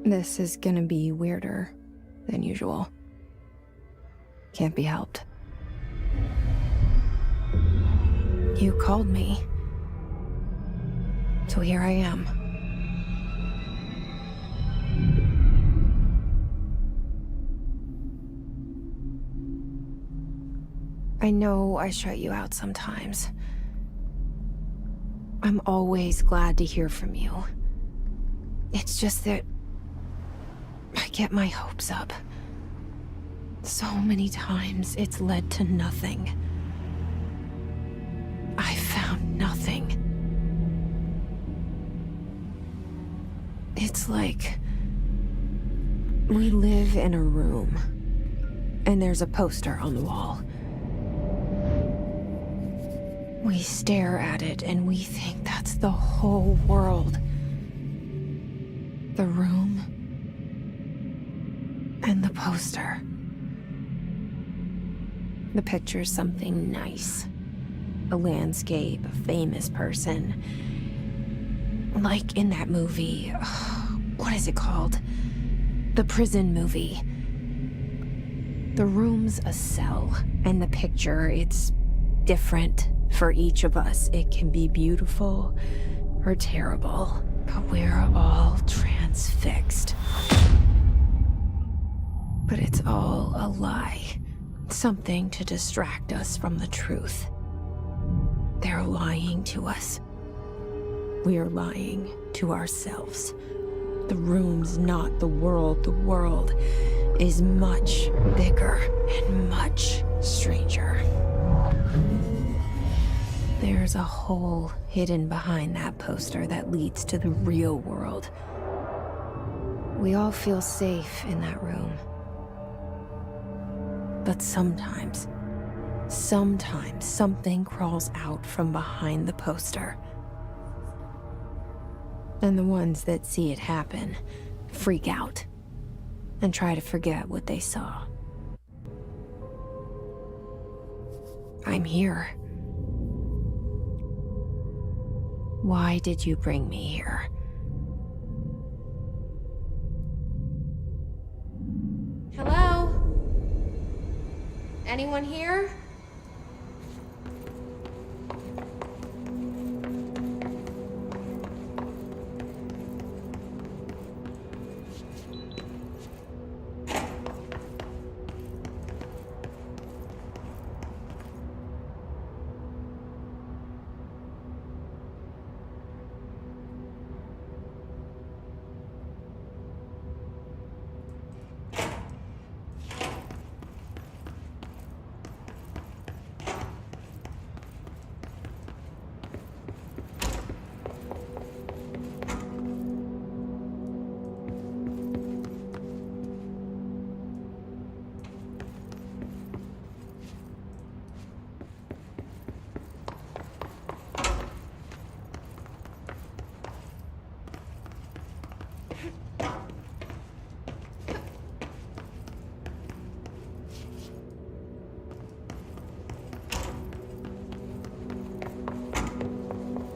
This is gonna be weirder than usual. Can't be helped. You called me. So here I am. I know I shut you out sometimes. I'm always glad to hear from you. It's just that I get my hopes up. So many times it's led to nothing. I found nothing. It's like we live in a room, and there's a poster on the wall. We stare at it and we think that's the whole world. The room and the poster. The picture's something nice. A landscape, a famous person. Like in that movie, what is it called? The prison movie. The room's a cell, and the picture, it's different for each of us. It can be beautiful or terrible, but we're all transfixed. But it's all a lie. Something to distract us from the truth. They're lying to us. We're lying to ourselves. The room's not the world. The world is much bigger and much stranger. There's a hole hidden behind that poster that leads to the real world. We all feel safe in that room. But sometimes something crawls out from behind the poster. And the ones that see it happen freak out and try to forget what they saw. I'm here. Why did you bring me here? Hello? Anyone here?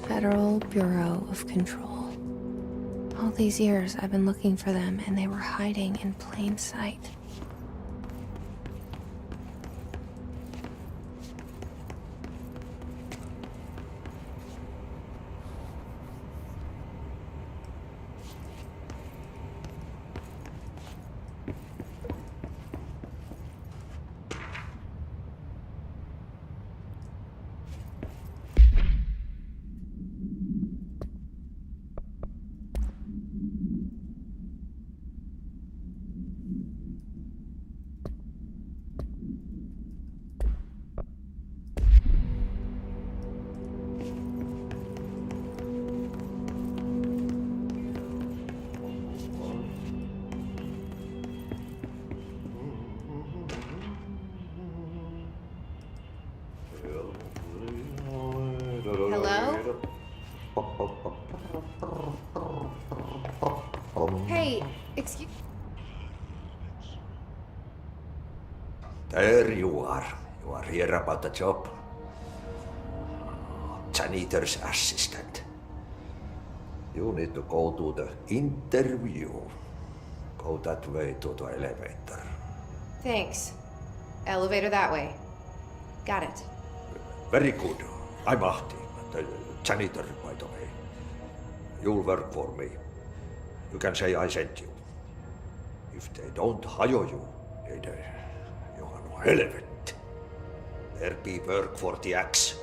Federal Bureau of Control. All these years I've been looking for them, and they were hiding in plain sight. Hello? Hey, excuse... There you are. You are here about the job. Janitor's assistant. You need to go to the interview. Go that way to the elevator. Thanks. Elevator that way. Got it. Very good. I'm Ahti, the janitor, by the way. You'll work for me. You can say I sent you. If they don't hire you, then you are no relevant. There be work for the axe.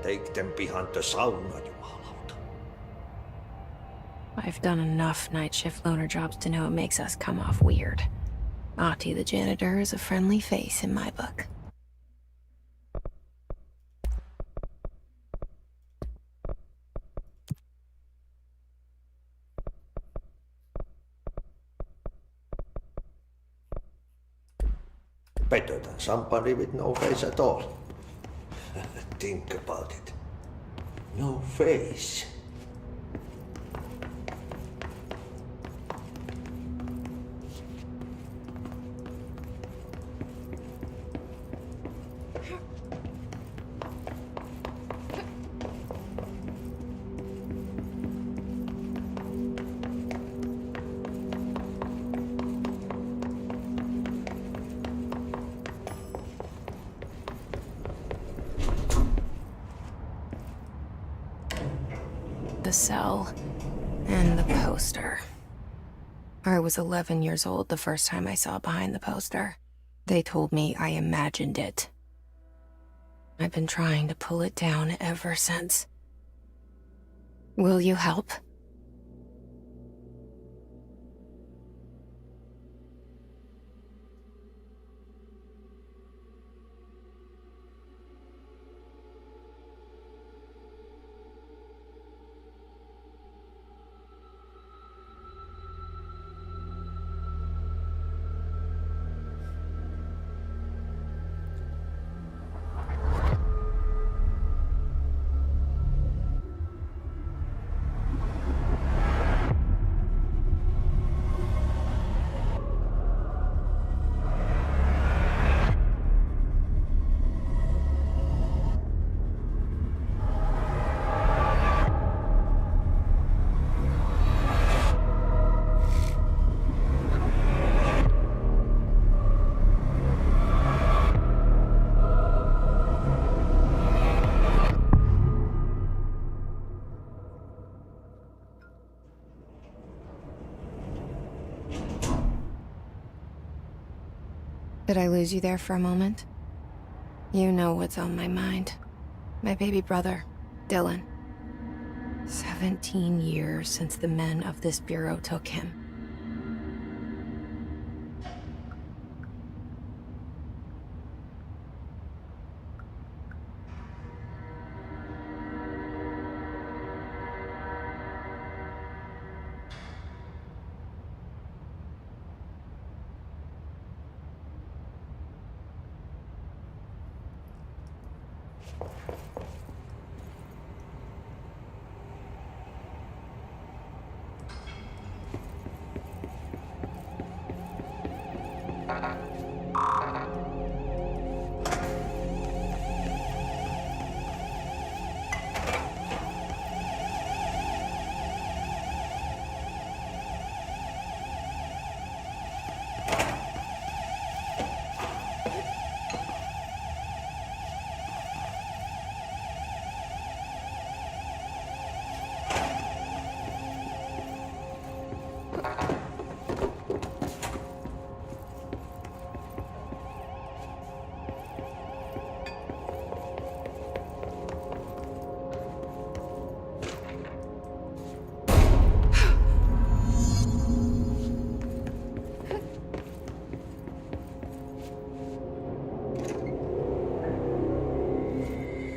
Take them behind the sauna, jumalauta. I've done enough night shift loner jobs to know it makes us come off weird. Ahti the janitor is a friendly face in my book. Better than somebody with no face at all. Think about it. No face. The cell and the poster. I was 11 years old the first time I saw behind the poster. They told me I imagined it. I've been trying to pull it down ever since. Will you help? Did I lose you there for a moment? You know what's on my mind. My baby brother, Dylan. 17 years since the men of this bureau took him.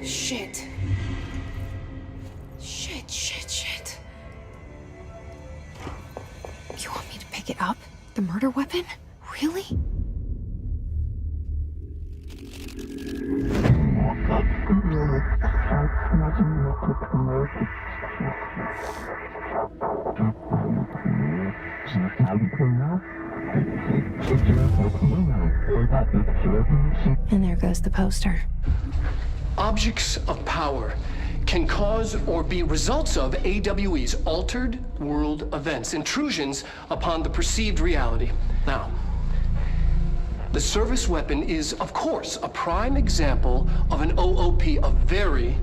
Shit. Shit. You want me to pick it up? The murder weapon? Really? And there goes the poster. Objects of power can cause or be results of AWE's altered world events, intrusions upon the perceived reality. Now, the service weapon is, of course, a prime example of an OOP, a very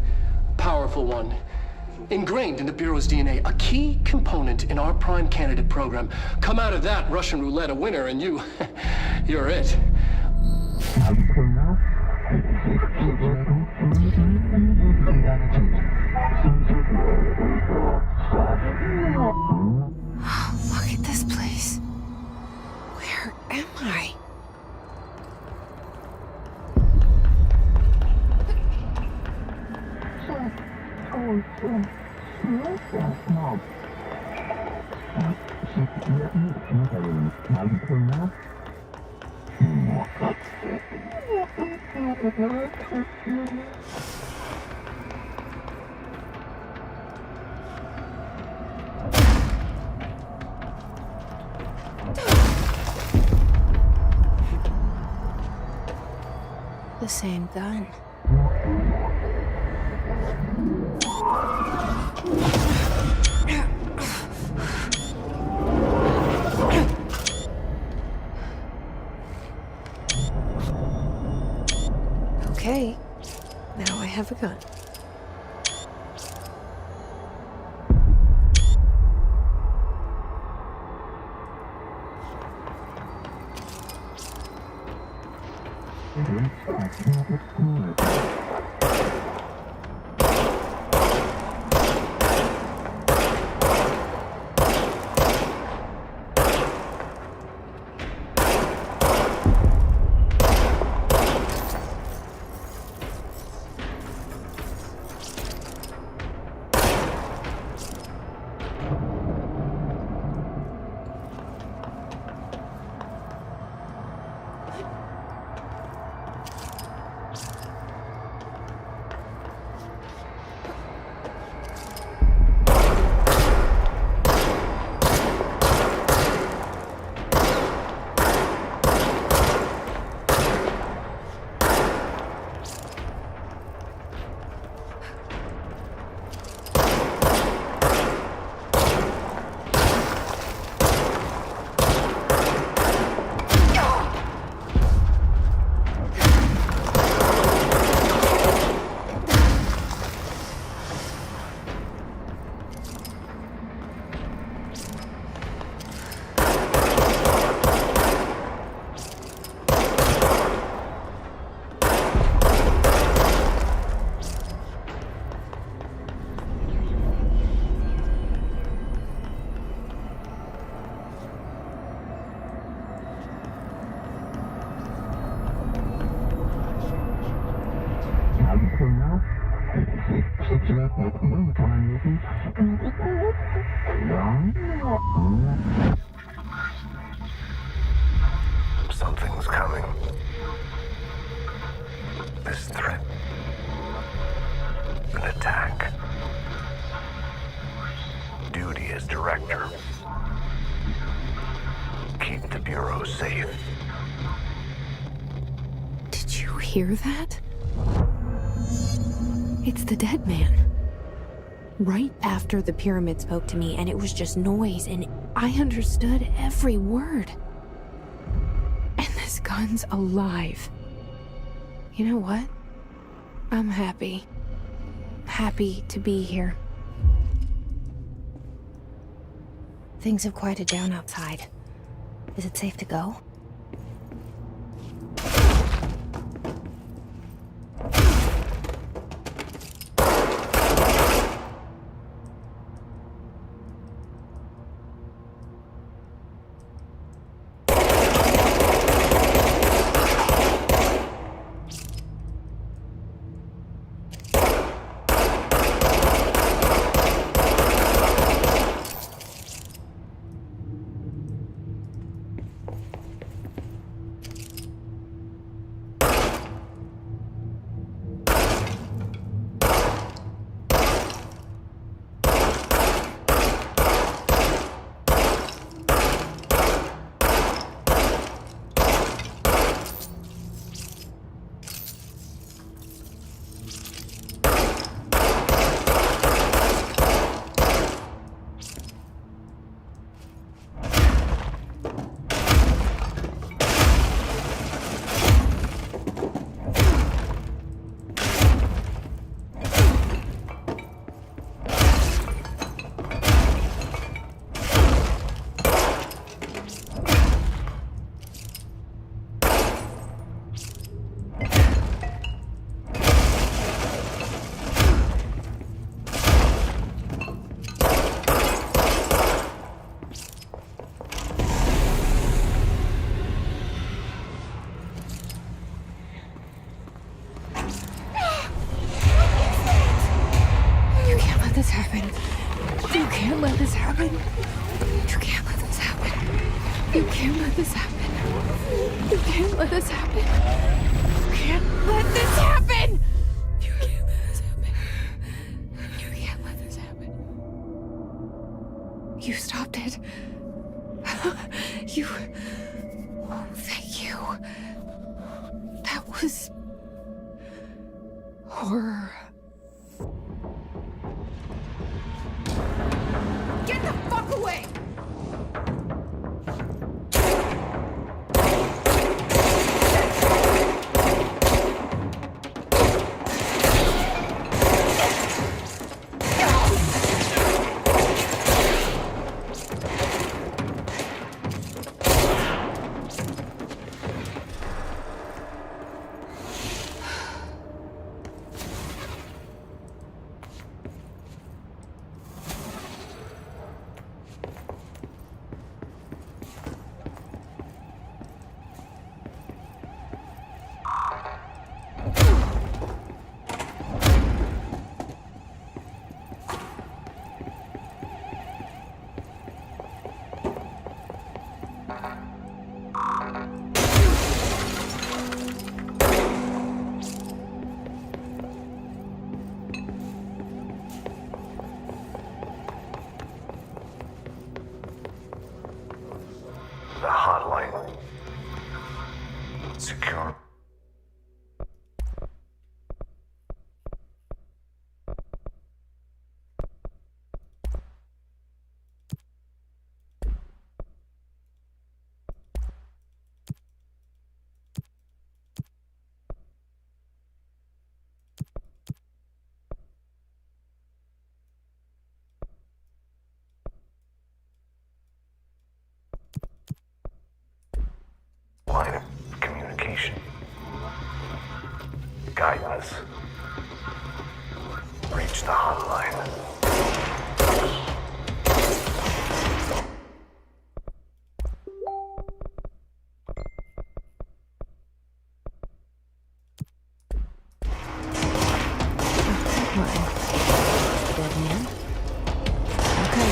powerful one. Ingrained in the Bureau's DNA, a key component in our prime candidate program. Come out of that Russian roulette a winner and you're it. Look at this place. Where am I? The same gun. Okay, now I have a gun. Something's coming. This threat. An attack. Duty as director. Keep the Bureau safe. Did you hear that? It's the dead man. Right after the pyramid spoke to me, and it was just noise, and I understood every word. And this gun's alive. You know what? I'm happy. Happy to be here. Things have quieted down outside. Is it safe to go? happen. You can't let this happen. You can't let this happen. You can't let this happen. You can't let this happen. You can't let this happen. You can't let this happen. You can't let this happen. You stopped it. You... Oh, thank you. That was... horror. Get the fuck away! The hotline. Secure. Line of communication. Guidance. Reach the hotline. Dead man? Okay.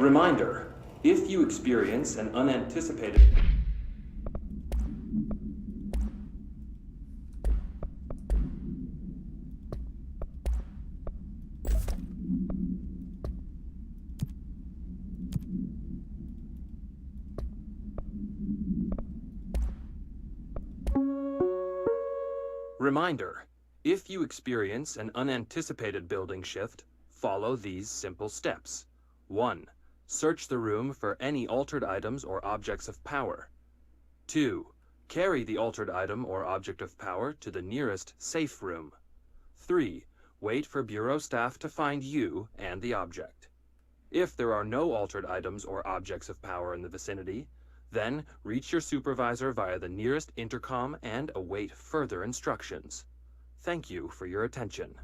Reminder, if you experience an unanticipated... Reminder, if you experience an unanticipated building shift, follow these simple steps. 1. Search the room for any altered items or objects of power. 2. Carry the altered item or object of power to the nearest safe room. 3. Wait for Bureau staff to find you and the object. If there are no altered items or objects of power in the vicinity, then reach your supervisor via the nearest intercom and await further instructions. Thank you for your attention.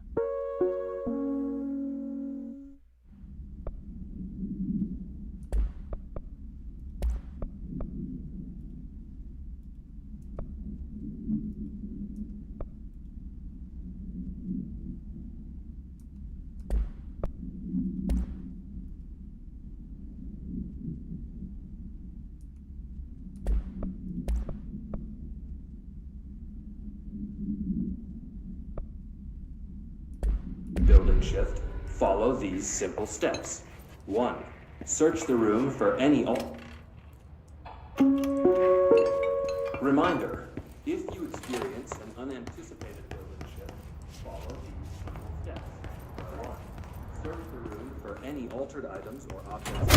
Building shift, follow these simple steps. 1. Search the room for any Reminder, if you experience an unanticipated building shift, follow these simple steps. 1. Search the room for any altered items or objects.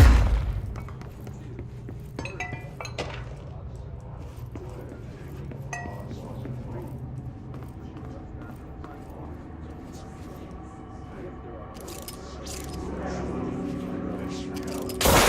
2.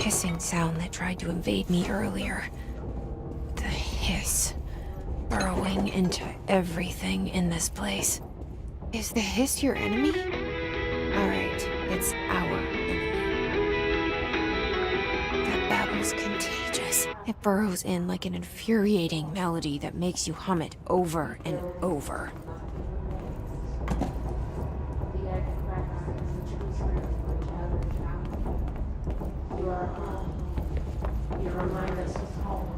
Hissing sound that tried to invade me earlier. The hiss. Burrowing into everything in this place. Is the hiss your enemy? Alright, it's our enemy. That babble's contagious. It burrows in like an infuriating melody that makes you hum it over and over. You remind us of home.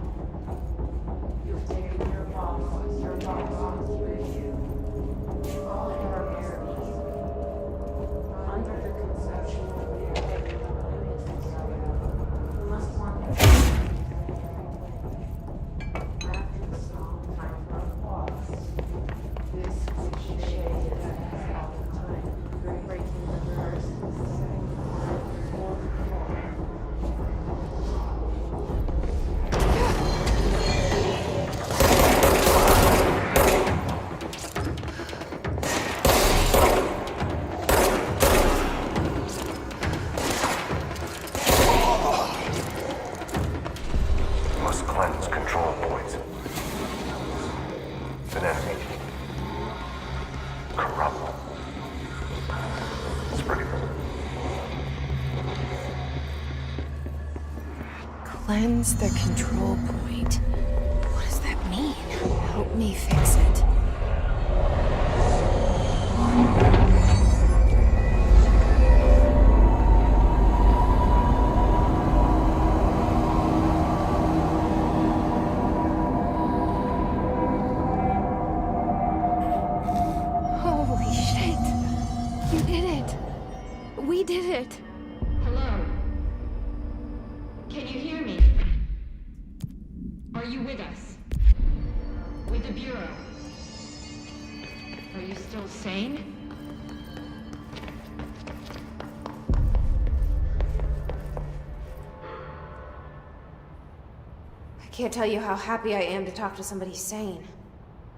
You've taken your boxes with you. All in our parents. Under the conception that we are taking the limits of we must want to after the song time for pause. This which shades us all the time, breaking the verses. Must cleanse control points. An enemy. Corrupt. It's pretty good. Cleanse the control point. What does that mean? Help me fix it. Holy shit! You did it! We did it! Hello? Can you hear me? Are you with us? With the Bureau? Are you still sane? I can't tell you how happy I am to talk to somebody sane.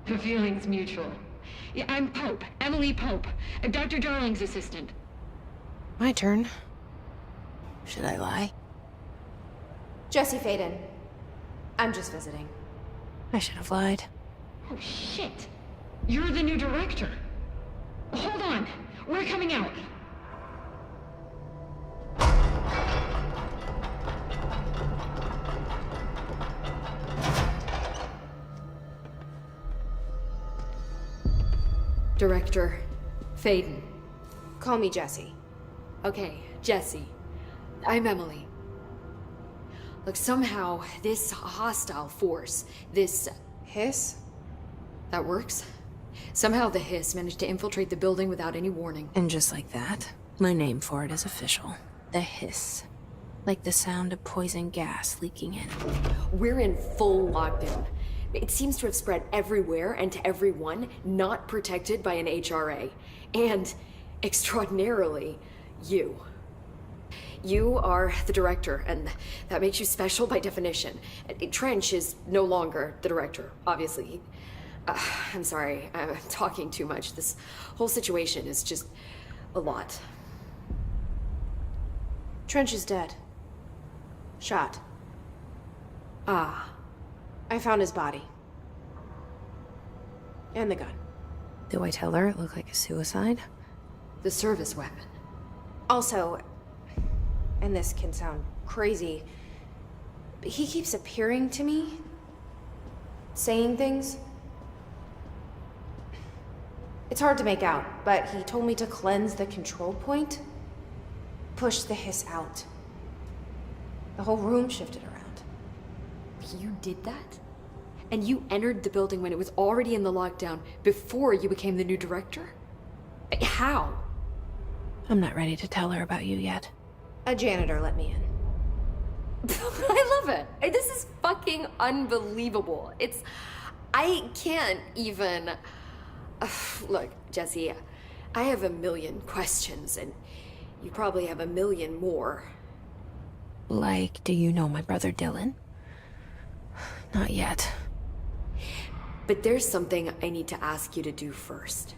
The feeling's mutual. Yeah, I'm Pope. Emily Pope. Dr. Darling's assistant. My turn. Should I lie? Jesse Faden. I'm just visiting. I should have lied. Oh, shit. You're the new director. Hold on. We're coming out. Director Faden. Call me Jesse. Okay, Jesse. I'm Emily. Look, somehow this hostile force, this... Hiss? that works? Somehow the hiss managed to infiltrate the building without any warning. And just like that, my name for it is official. The hiss. Like the sound of poison gas leaking in. We're in full lockdown. It seems to have spread everywhere and to everyone not protected by an HRA. And, extraordinarily, you. You are the director, and that makes you special by definition. Trench is no longer the director, obviously. I'm sorry, I'm talking too much. This whole situation is just a lot. Trench is dead. Shot. Ah. I found his body. And the gun. Do I tell her it looked like a suicide? The service weapon. Also, and this can sound crazy, but he keeps appearing to me, saying things. It's hard to make out, but he told me to cleanse the control point, push the hiss out. The whole room shifted around. You did that? And you entered the building when it was already in the lockdown before you became the new director? How? I'm not ready to tell her about you yet. A janitor let me in. I love it. This is fucking unbelievable. I can't even... Look, Jesse, I have a million questions, and you probably have a million more. Like, do you know my brother Dylan? Not yet. But there's something I need to ask you to do first.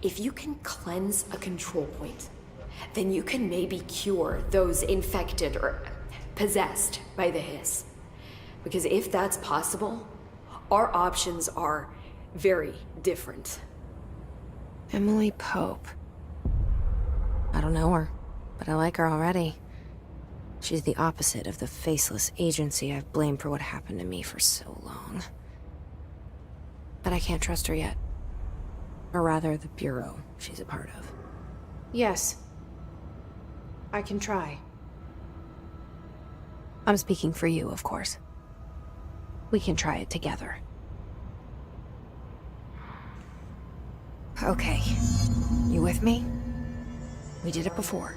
If you can cleanse a control point, then you can maybe cure those infected or possessed by the hiss. Because if that's possible, our options are very different. Emily Pope. I don't know her, but I like her already. She's the opposite of the faceless agency I've blamed for what happened to me for so long. But I can't trust her yet. Or rather, the bureau she's a part of. Yes. I can try. I'm speaking for you, of course. We can try it together. Okay. You with me? We did it before.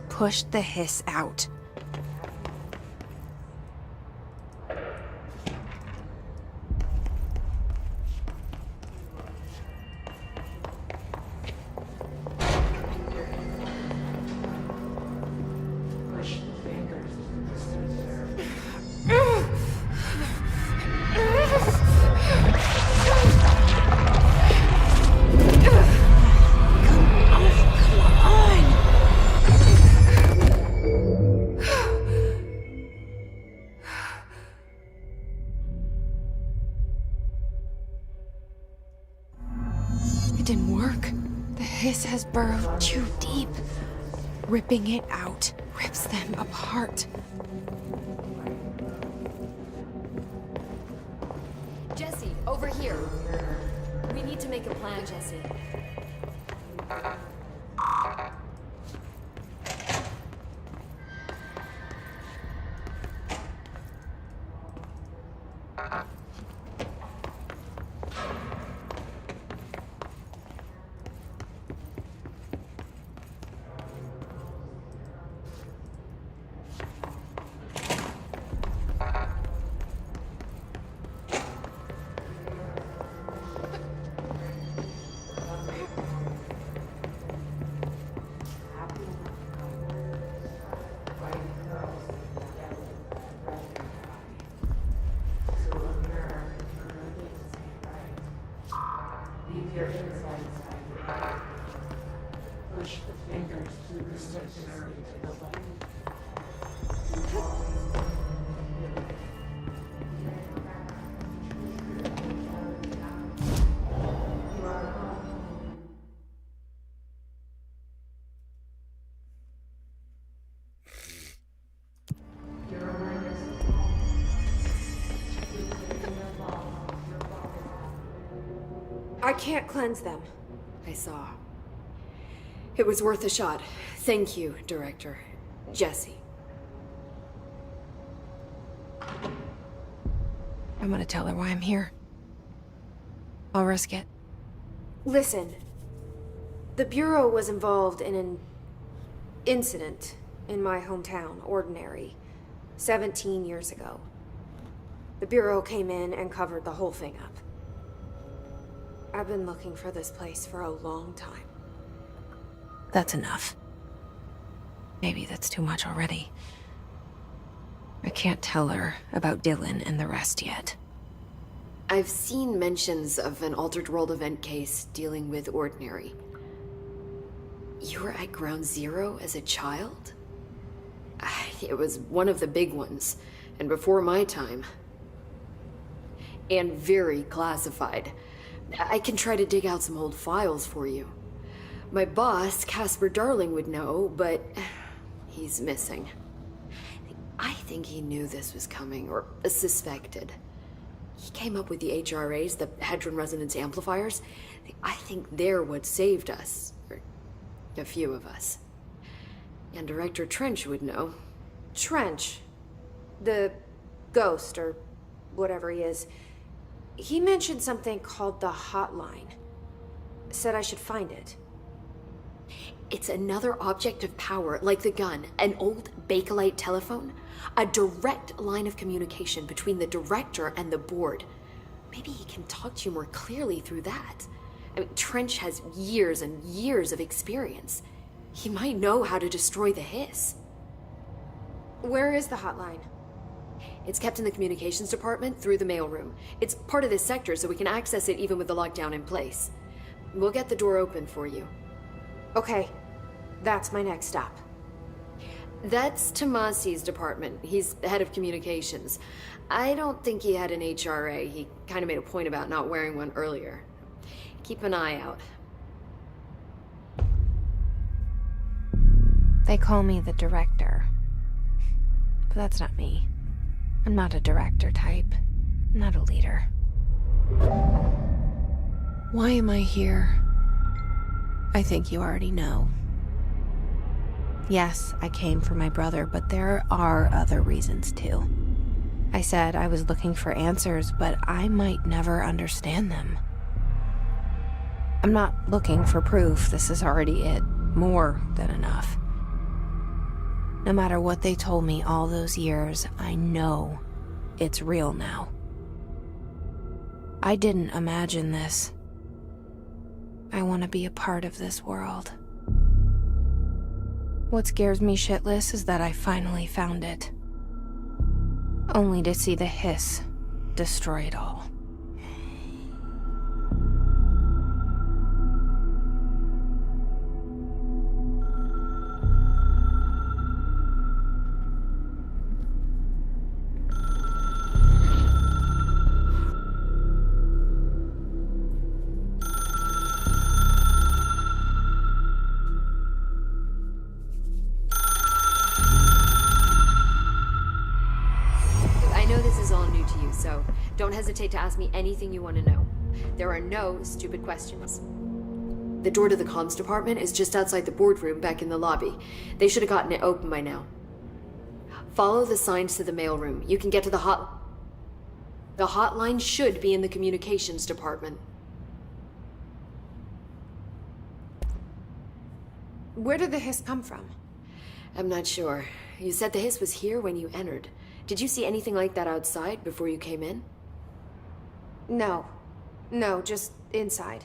Push the hiss out. It didn't work. The hiss has burrowed too deep. Ripping it out rips them apart. Jesse, over here. We need to make a plan, Jesse. I can't cleanse them. I saw. It was worth a shot. Thank you, Director. Jesse. I'm gonna tell her why I'm here. I'll risk it. Listen. The Bureau was involved in an incident in my hometown, Ordinary, 17 years ago. The Bureau came in and covered the whole thing up. I've been looking for this place for a long time. That's enough. Maybe that's too much already. I can't tell her about Dylan and the rest yet. I've seen mentions of an Altered World event case dealing with Ordinary. You were at Ground Zero as a child? It was one of the big ones, and before my time. And very classified. I can try to dig out some old files for you. My boss, Casper Darling, would know, but he's missing. I think he knew this was coming, or suspected. He came up with the HRAs, the Hadron Resonance Amplifiers. I think they're what saved us. Or a few of us. And Director Trench would know. Trench. The ghost, or whatever he is. He mentioned something called the Hotline. Said I should find it. It's another object of power, like the gun, an old Bakelite telephone. A direct line of communication between the director and the board. Maybe he can talk to you more clearly through that. I mean, Trench has years and years of experience. He might know how to destroy the hiss. Where is the hotline? It's kept in the communications department through the mailroom. It's part of this sector, so we can access it even with the lockdown in place. We'll get the door open for you. Okay, that's my next stop. That's Tomasi's department. He's the head of communications. I don't think he had an HRA. He kind of made a point about not wearing one earlier. Keep an eye out. They call me the director. But that's not me. I'm not a director type. I'm not a leader. Why am I here? I think you already know. Yes, I came for my brother, but there are other reasons too. I said I was looking for answers, but I might never understand them. I'm not looking for proof. This is already it. More than enough. No matter what they told me all those years, I know it's real now. I didn't imagine this. I want to be a part of this world. What scares me shitless is that I finally found it. Only to see the hiss destroy it all. So don't hesitate to ask me anything you want to know. There are no stupid questions. The door to the comms department is just outside the boardroom back in the lobby. They should have gotten it open by now. Follow the signs to the mailroom. You can get to the hotline should be in the communications department. Where did the hiss come from? I'm not sure. You said the hiss was here when you entered. Did you see anything like that outside before you came in? No. No, just inside.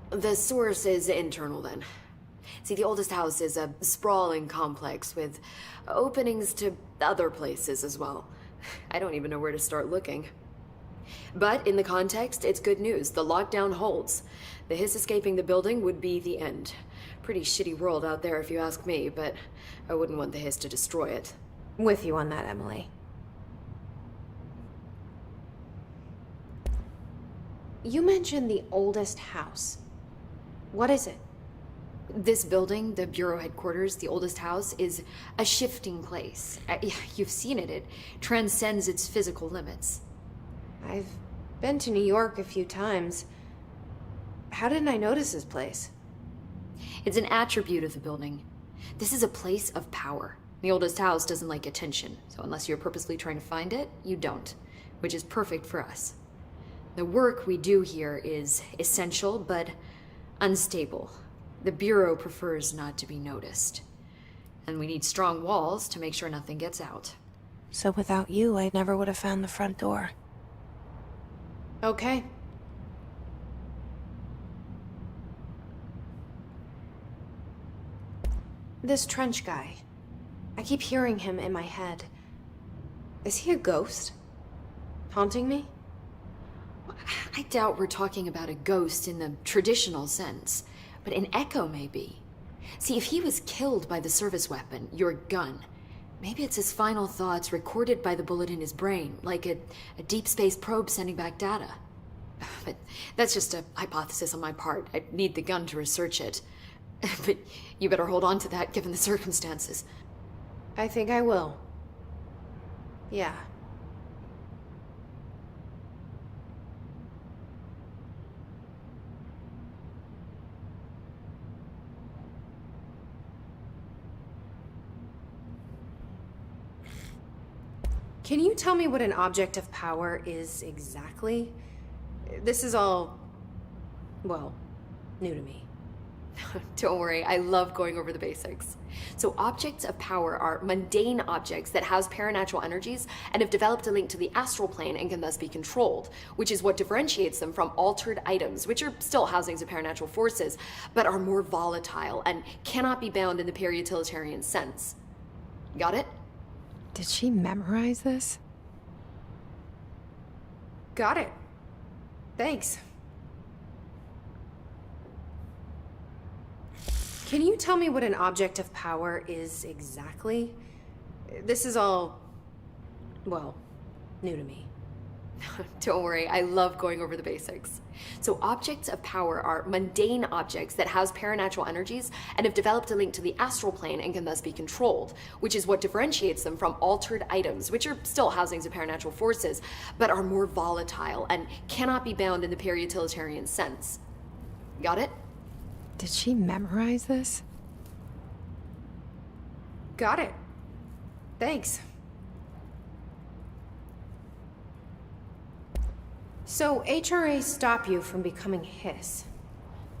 The source is internal then. See, the oldest house is a sprawling complex with openings to other places as well. I don't even know where to start looking. But in the context, it's good news. The lockdown holds. The hiss escaping the building would be the end. Pretty shitty world out there if you ask me, but I wouldn't want the hiss to destroy it. With you on that, Emily. You mentioned the oldest house. What is it? This building, the Bureau headquarters, the oldest house, is a shifting place. You've seen it. It transcends its physical limits. I've been to New York a few times. How didn't I notice this place? It's an attribute of the building. This is a place of power. The oldest house doesn't like attention, so unless you're purposely trying to find it, you don't, which is perfect for us. The work we do here is essential, but unstable. The Bureau prefers not to be noticed. And we need strong walls to make sure nothing gets out. So without you, I never would have found the front door. Okay. This Trench guy. I keep hearing him in my head. Is he a ghost? Haunting me? I doubt we're talking about a ghost in the traditional sense, but an echo maybe. See, if he was killed by the service weapon, your gun, maybe it's his final thoughts recorded by the bullet in his brain, like a deep space probe sending back data. But that's just a hypothesis on my part. I'd need the gun to research it. But you better hold on to that given the circumstances. I think I will. Yeah. Can you tell me what an object of power is exactly? This is all, well, new to me. Don't worry, I love going over the basics. So objects of power are mundane objects that house paranatural energies and have developed a link to the astral plane and can thus be controlled, which is what differentiates them from altered items, which are still housings of paranatural forces, but are more volatile and cannot be bound in the peri-utilitarian sense. Got it? Did she memorize this? Got it. Thanks. Can you tell me what an object of power is exactly? This is all, well, new to me. Don't worry, I love going over the basics. So objects of power are mundane objects that house paranatural energies and have developed a link to the astral plane and can thus be controlled, which is what differentiates them from altered items, which are still housings of paranatural forces, but are more volatile and cannot be bound in the peri-utilitarian sense. Got it? Did she memorize this? Got it. Thanks. So, HRA stop you from becoming Hiss?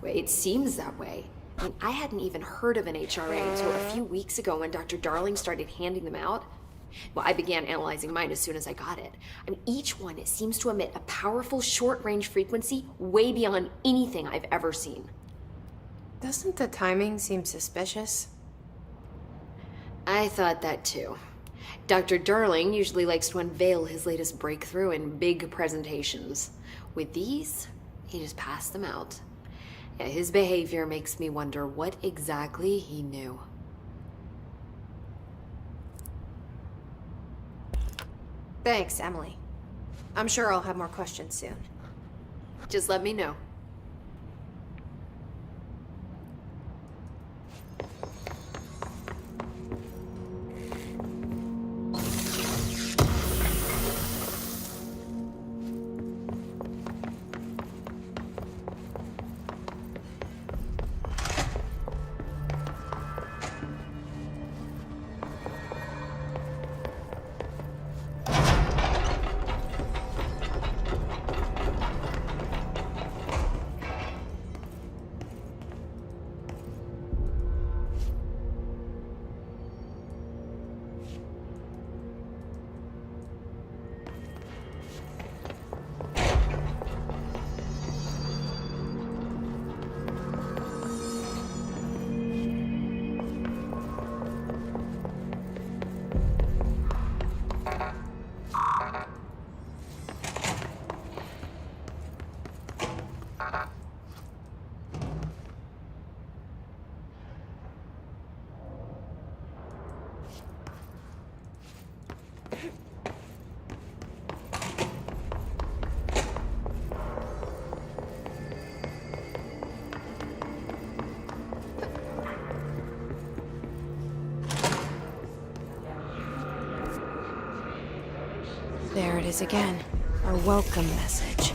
Wait, it seems that way. I mean, I hadn't even heard of an HRA until a few weeks ago when Dr. Darling started handing them out. Well, I began analyzing mine as soon as I got it. I mean, each one seems to emit a powerful short-range frequency way beyond anything I've ever seen. Doesn't the timing seem suspicious? I thought that too. Dr. Darling usually likes to unveil his latest breakthrough in big presentations. With these, he just passed them out. Yeah, his behavior makes me wonder what exactly he knew. Thanks, Emily. I'm sure I'll have more questions soon. Just let me know. There it is again. Our welcome message.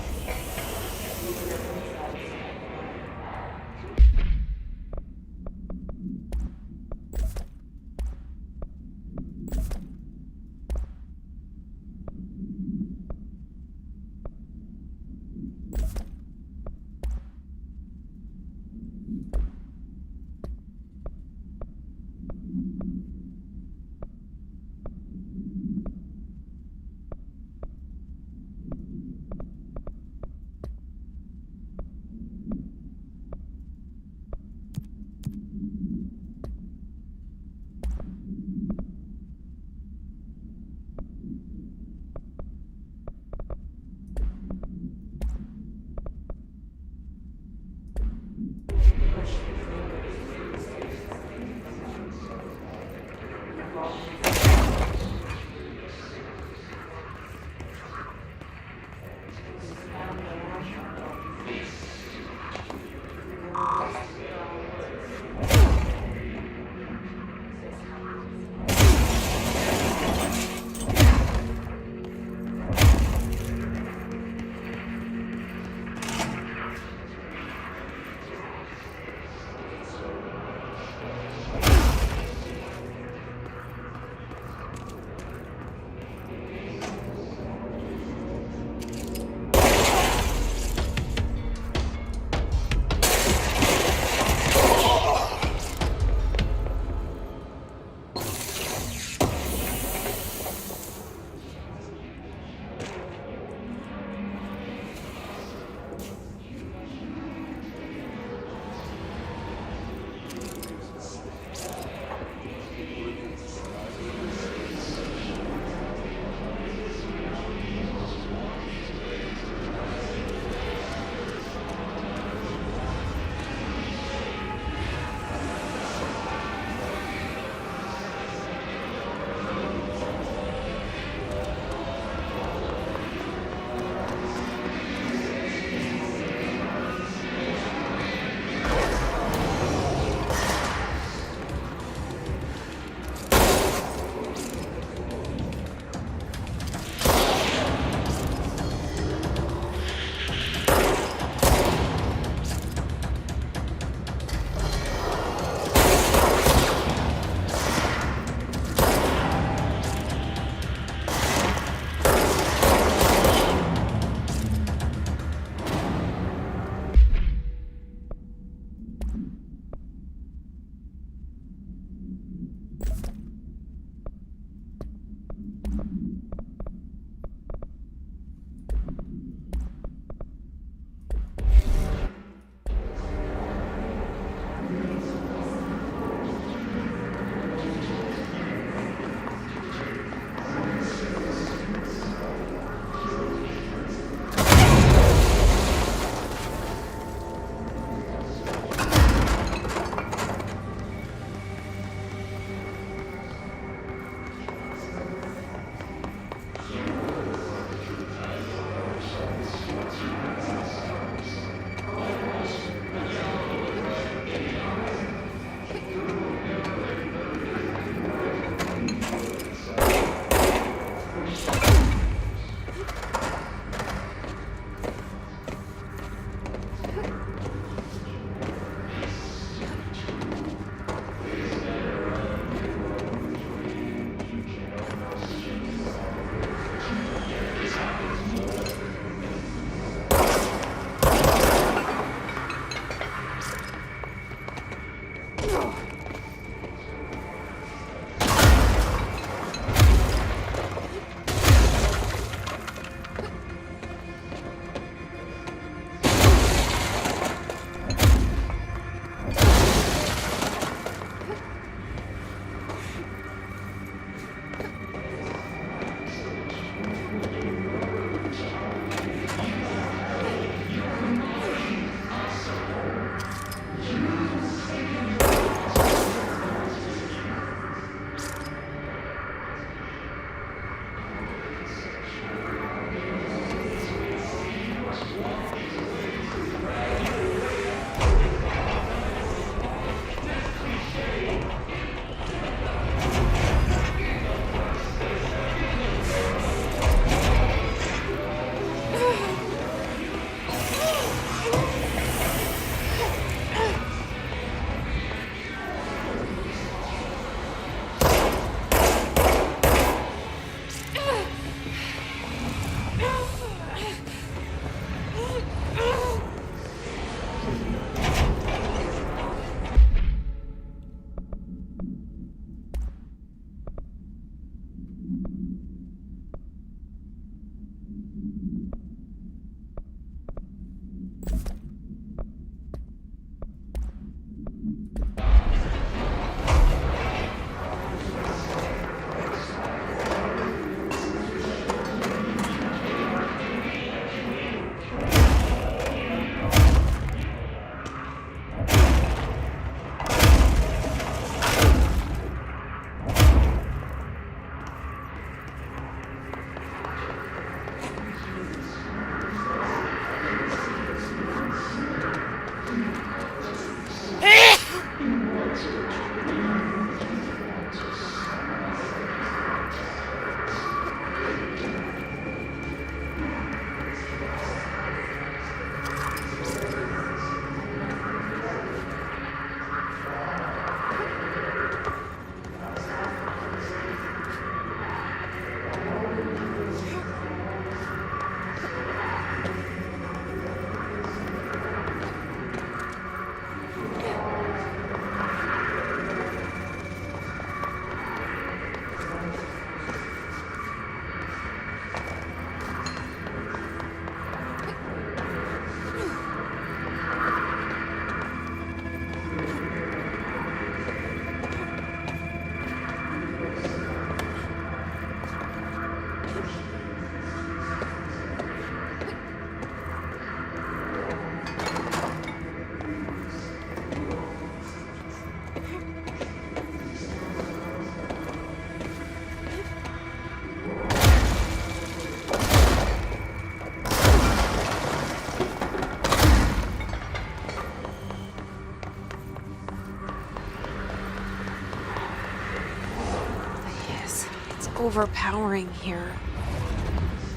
overpowering here.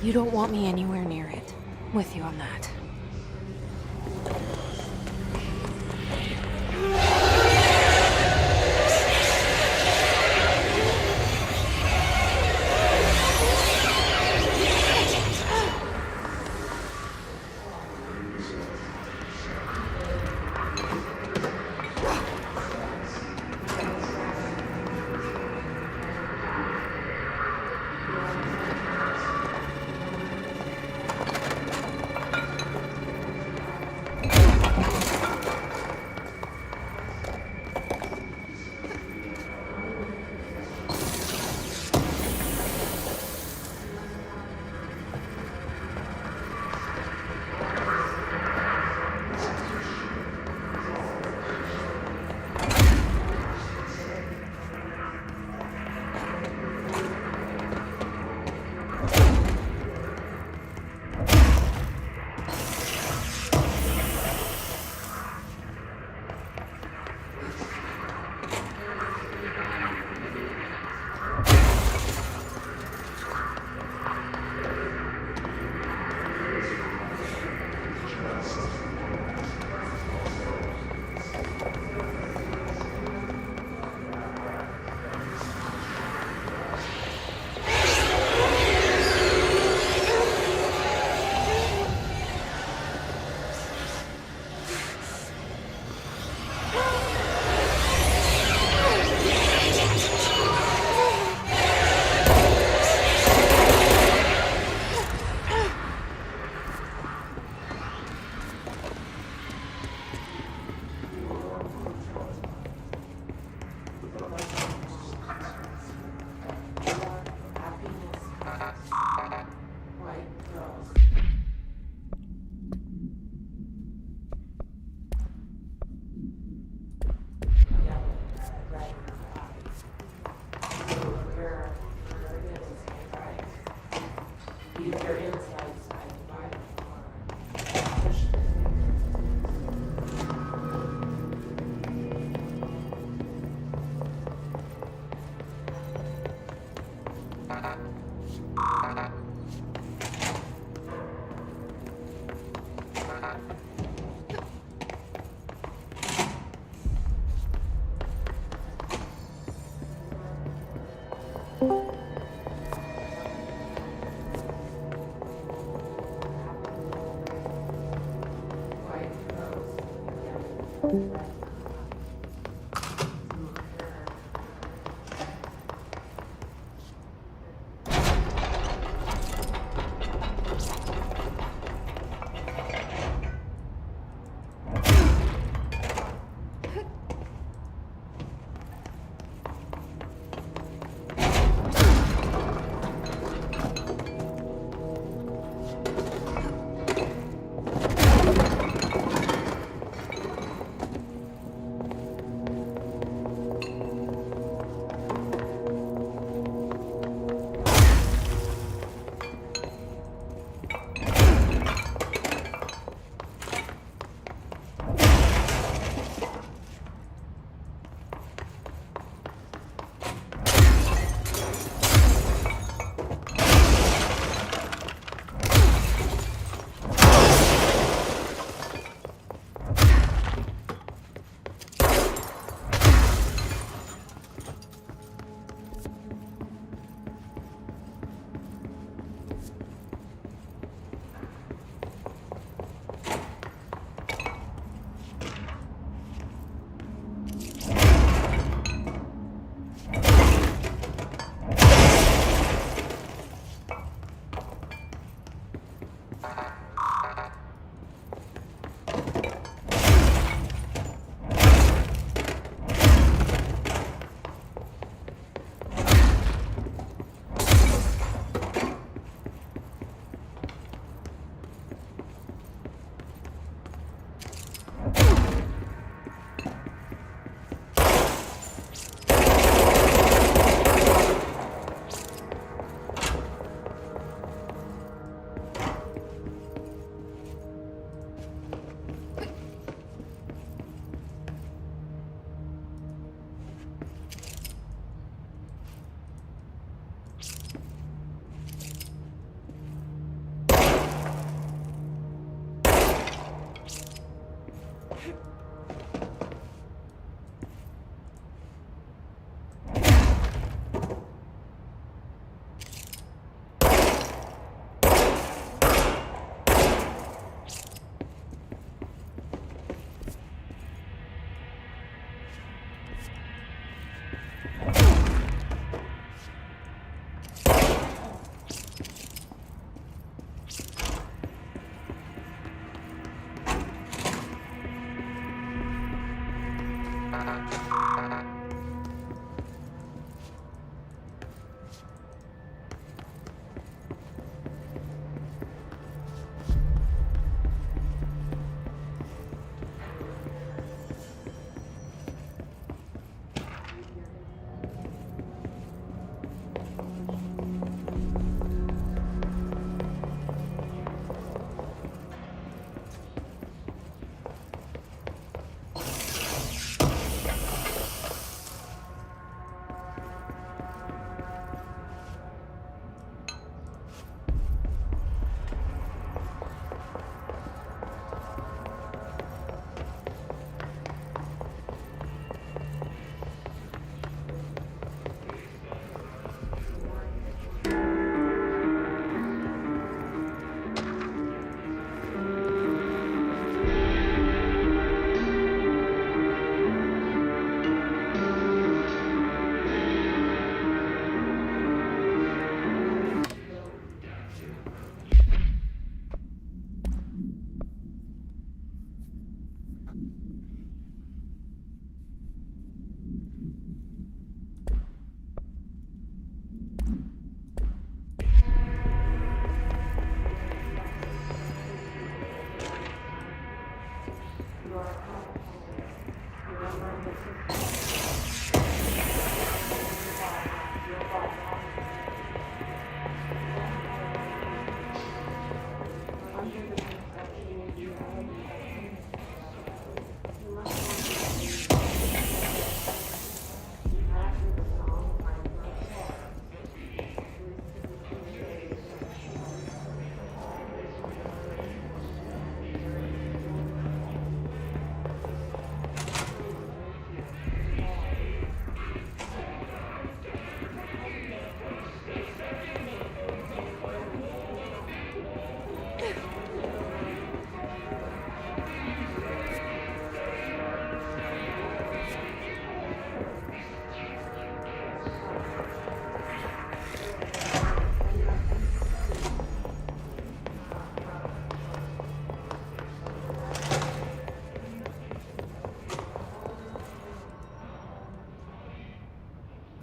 You don't want me anywhere near it. With you on that.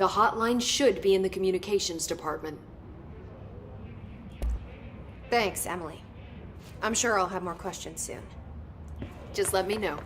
The hotline should be in the communications department. Thanks, Emily. I'm sure I'll have more questions soon. Just let me know.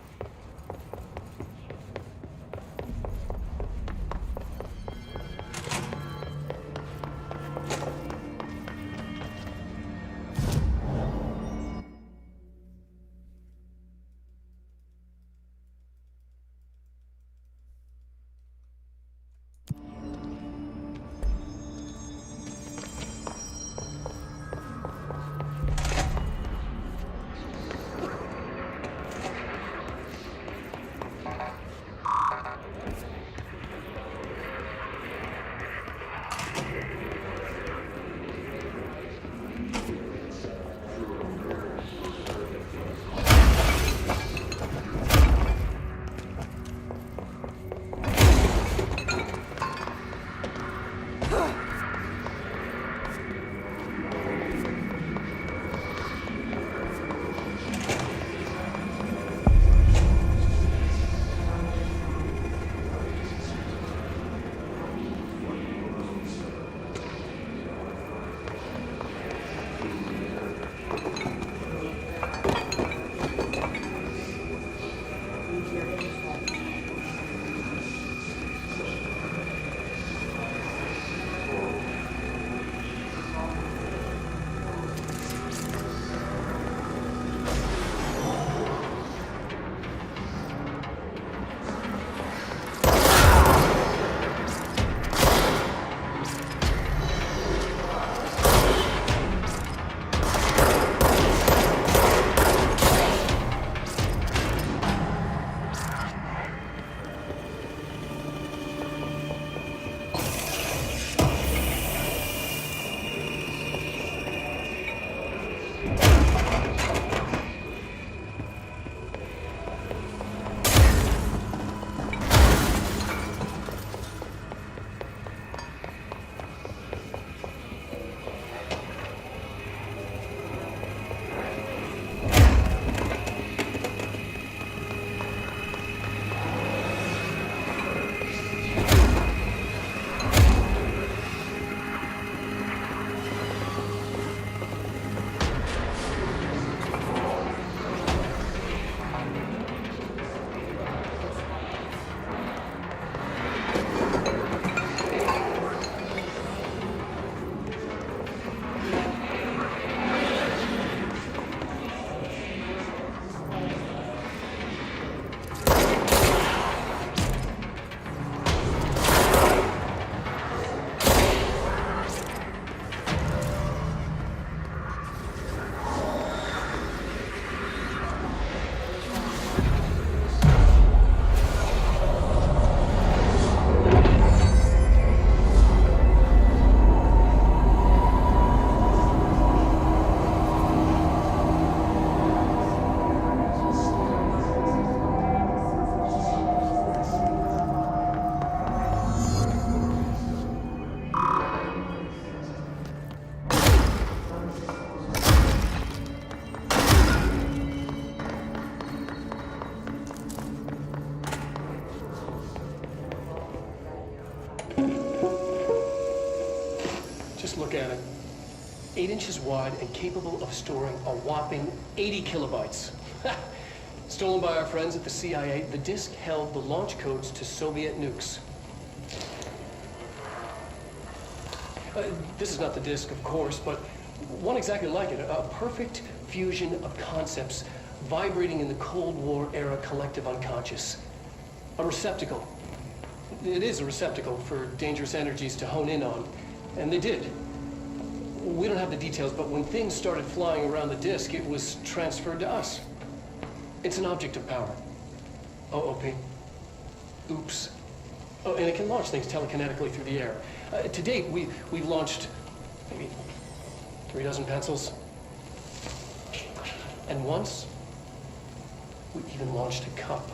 Look at it. 8 inches wide and capable of storing a whopping 80 kilobytes. Stolen by our friends at the CIA, the disk held the launch codes to Soviet nukes. This is not the disk, of course, but one exactly like it. A perfect fusion of concepts vibrating in the Cold War era collective unconscious. A receptacle. It is a receptacle for dangerous energies to hone in on. And they did. We don't have the details, but when things started flying around the disk, it was transferred to us. It's an object of power. OOP. Oops. Oh, and it can launch things telekinetically through the air. To date, we've launched maybe 3 dozen pencils. And once, we even launched a cup.